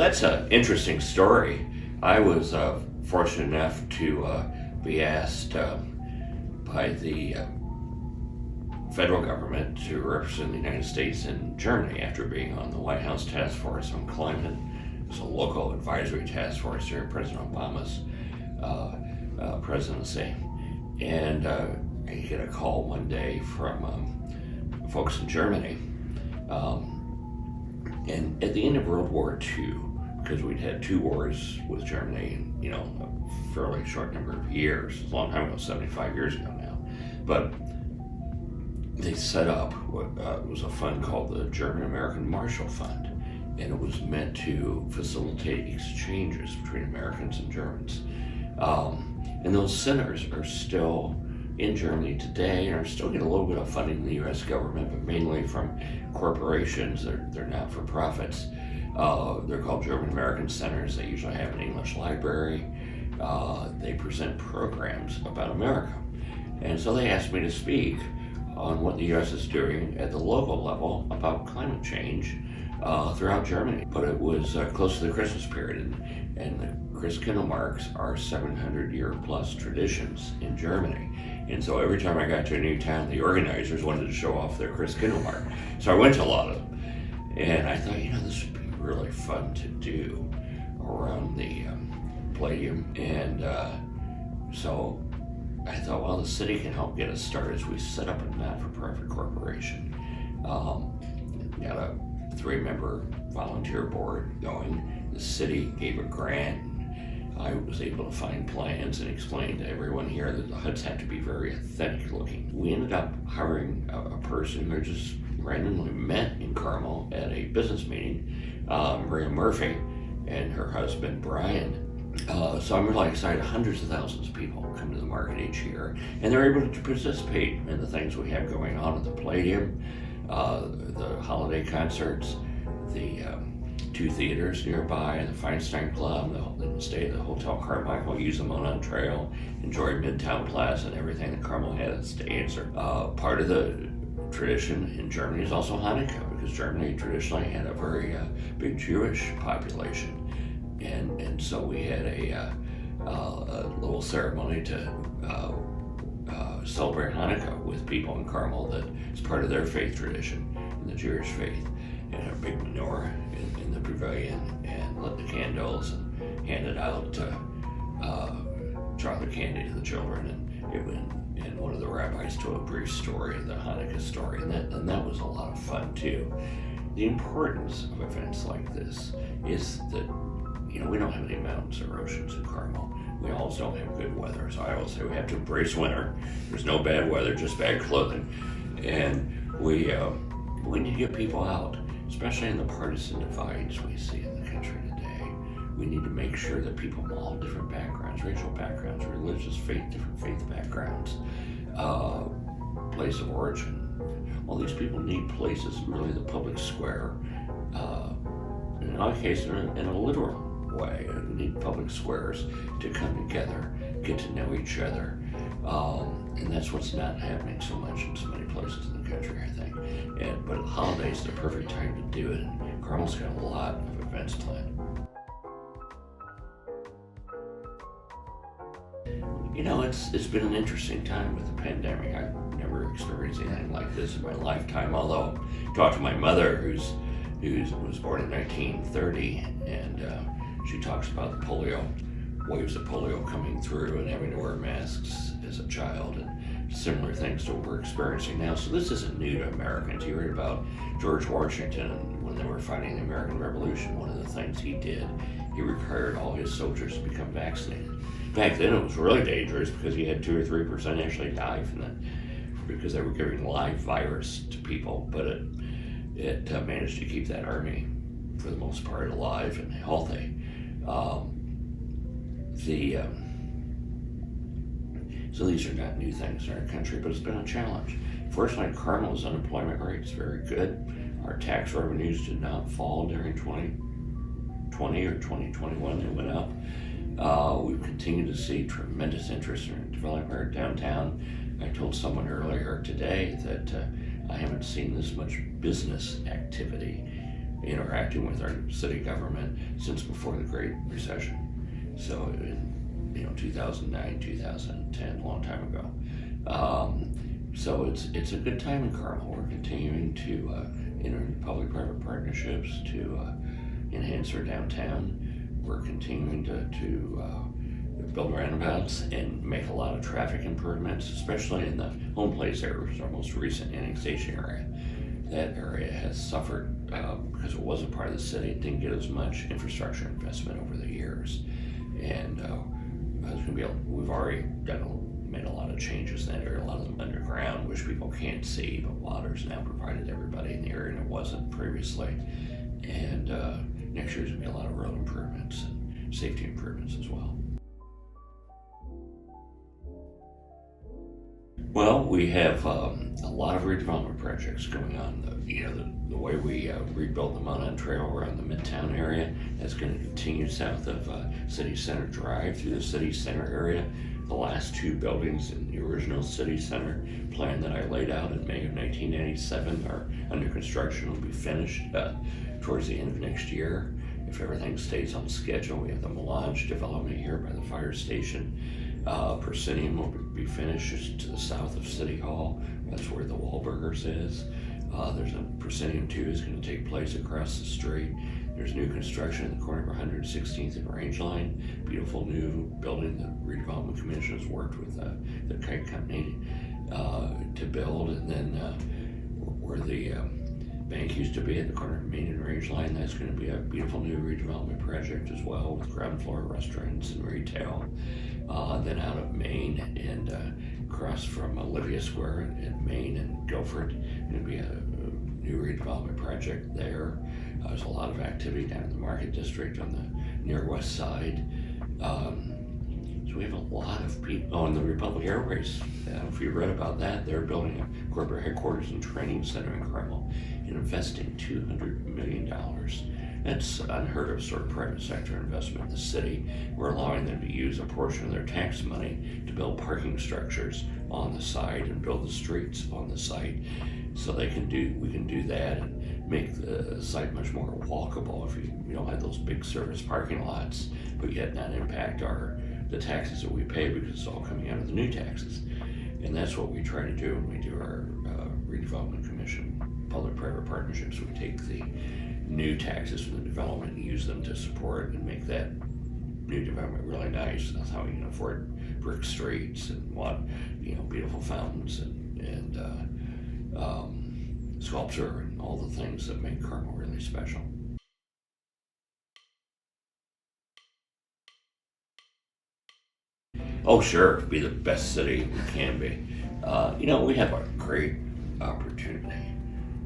that's an interesting story. I was fortunate enough to be asked by the federal government to represent the United States in Germany after being on the White House Task Force on Climate. It was a local advisory task force during President Obama's presidency. And I get a call one day from folks in Germany. And at the end of World War II, because we'd had 2 wars with Germany in, a fairly short number of years, a long time ago, 75 years ago now, but they set up what was a fund called the German-American Marshall Fund, and it was meant to facilitate exchanges between Americans and Germans. And those centers are still in Germany today and are still getting a little bit of funding from the U.S. government, but mainly from corporations. They're not for profits. They're called German American Centers. They usually have an English library. They present programs about America. And so they asked me to speak on what the U.S. is doing at the local level about climate change throughout Germany. But it was close to the Christmas period, and the Christkindlmarkts are 700-year plus traditions in Germany. And so every time I got to a new town, the organizers wanted to show off their Christkindlmarkt. So I went to a lot of them. And I thought, this would be really fun to do around the Palladium. And so I thought, well, the city can help get us started. So we set up a not-for-profit corporation. Got a 3-member volunteer board going. The city gave a grant. I was able to find plans and explain to everyone here that the huts had to be very authentic looking. We ended up hiring a person who just randomly met in Carmel at a business meeting, Maria Murphy, and her husband Brian. So I'm really excited. Hundreds of thousands of people come to the market each year, and they're able to participate in the things we have going on at the Palladium, the holiday concerts, the 2 theaters nearby, the Feinstein Club. They can stay at the Hotel Carmel, use the Monon Trail, enjoy Midtown Plaza and everything that Carmel has to answer. Part of the tradition in Germany is also Hanukkah, because Germany traditionally had a very big Jewish population. And so we had a little ceremony to celebrate Hanukkah with people in Carmel that is part of their faith tradition, in the Jewish faith. And a big menorah in the pavilion, and lit the candles and handed out chocolate candy to the children. And one of the rabbis told a brief story, the Hanukkah story, and that was a lot of fun too. The importance of events like this is that we don't have any mountains or oceans in Carmel. We also don't have good weather. So I always say we have to embrace winter. There's no bad weather, just bad clothing. And we need to get people out, especially in the partisan divides we see in the country today. We need to make sure that people from all different backgrounds, racial backgrounds, religious faith, different faith backgrounds, place of origin, all these people need places, really the public square, in our case, in a literal way. We need public squares to come together, get to know each other, and that's what's not happening so much in so many places in the country, I think. But holidays are the perfect time to do it, and Carmel's got a lot of events planned. It's been an interesting time with the pandemic. I've never experienced anything like this in my lifetime, although I talked to my mother, who was born in 1930, and she talks about the waves of polio coming through and having to wear masks as a child, and similar things to what we're experiencing now. So this isn't new to Americans. You heard about George Washington when they were fighting the American Revolution. One of the things he did, he required all his soldiers to become vaccinated. Back then it was really dangerous because you had 2 or 3% actually die from that, because they were giving live virus to people, but it managed to keep that army, for the most part, alive and healthy. So these are not new things in our country, but it's been a challenge. Fortunately, Carmel's unemployment rate is very good. Our tax revenues did not fall during 2020 or 2021, they went up. We've continued to see tremendous interest in developing our downtown. I told someone earlier today that I haven't seen this much business activity interacting with our city government since before the Great Recession. So in 2009, 2010, a long time ago. So it's a good time in Carmel. We're continuing to enter into public-private partnerships to enhance our downtown. We're continuing to build roundabouts and make a lot of traffic improvements, especially in the Home Place area, which is our most recent annexation area. That area has suffered because it wasn't part of the city. It didn't get as much infrastructure investment over the years, and we've already made a lot of changes in that area. A lot of them underground, which people can't see, but water's now provided to everybody in the area, and it wasn't previously. And next year's gonna be a lot of road improvements and safety improvements as well. Well, we have a lot of redevelopment projects going on. The way we rebuilt the Monon Trail around the Midtown area, that's going to continue south of City Center Drive through the City Center area. The last two buildings in the original City Center plan that I laid out in May of 1997 are under construction. Will be finished towards the end of next year. If everything stays on schedule, we have the Melange development here by the fire station. Proscenium will be finished just to the south of City Hall. That's where the Wahlburgers is. There's a Proscenium 2 is going to take place across the street. There's new construction in the corner of 116th and Rangeline. Beautiful new building the redevelopment commission has worked with the kite company to build. And then where the bank used to be at the corner of Main and Rangeline, that's going to be a beautiful new redevelopment project as well, with ground floor restaurants and retail. Then out of Main and across from Olivia Square in Main and Guilford, going to be a new redevelopment project there. There's a lot of activity down in the Market District on the near west side. So we have a lot of people. Oh, and the Republic Airways, if you read about that, they're building a corporate headquarters and training center in Carmel and investing $200 million. That's unheard of sort of private sector investment in the city. We're allowing them to use a portion of their tax money to build parking structures on the site and build the streets on the site. So we can do that and make the site much more walkable if you don't have those big service parking lots, but yet not impact the taxes that we pay, because it's all coming out of the new taxes. And that's what we try to do when we do our redevelopment commission public-private partnerships. We take the new taxes from the development and use them to support and make that new development really nice. That's how we can afford brick streets and beautiful fountains and sculpture and all the things that make Carmel really special. Oh, sure, be the best city we can be. We have a great opportunity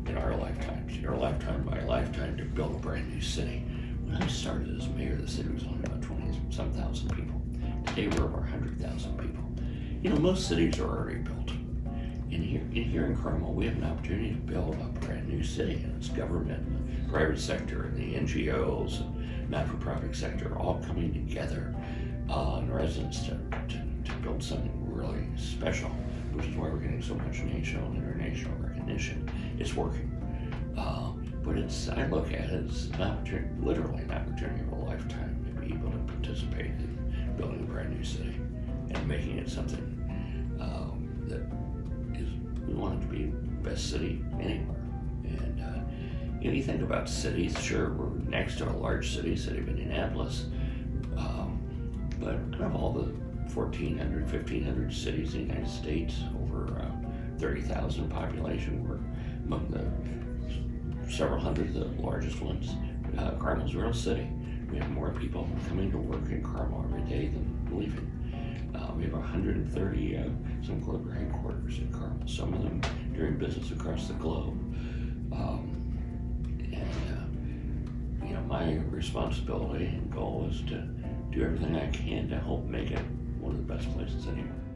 in our lifetimes, my lifetime, to build a brand new city. When I started as mayor, the city was only about 20-some thousand people. Today we're over 100,000 people. Most cities are already built. And here in Carmel, we have an opportunity to build a brand new city, and it's government, the private sector, and the NGOs, and not-for-profit sector all coming together, and residents to build something really special, which is why we're getting so much national and international recognition. It's working. But I look at it as an opportunity, literally an opportunity of a lifetime, to be able to participate in building a brand new city and making it something that we want it to be the best city anywhere. And you think about cities, sure, we're next to a large city of Indianapolis, but of all the 1,400, 1,500 cities in the United States, over 30,000 population, we're among the several hundred of the largest ones. Carmel's a real city. We have more people coming to work in Carmel every day than leaving. We have 130 some corporate headquarters in Carmel, some of them doing business across the globe. My responsibility and goal is to do everything I can to help make it one of the best places anywhere.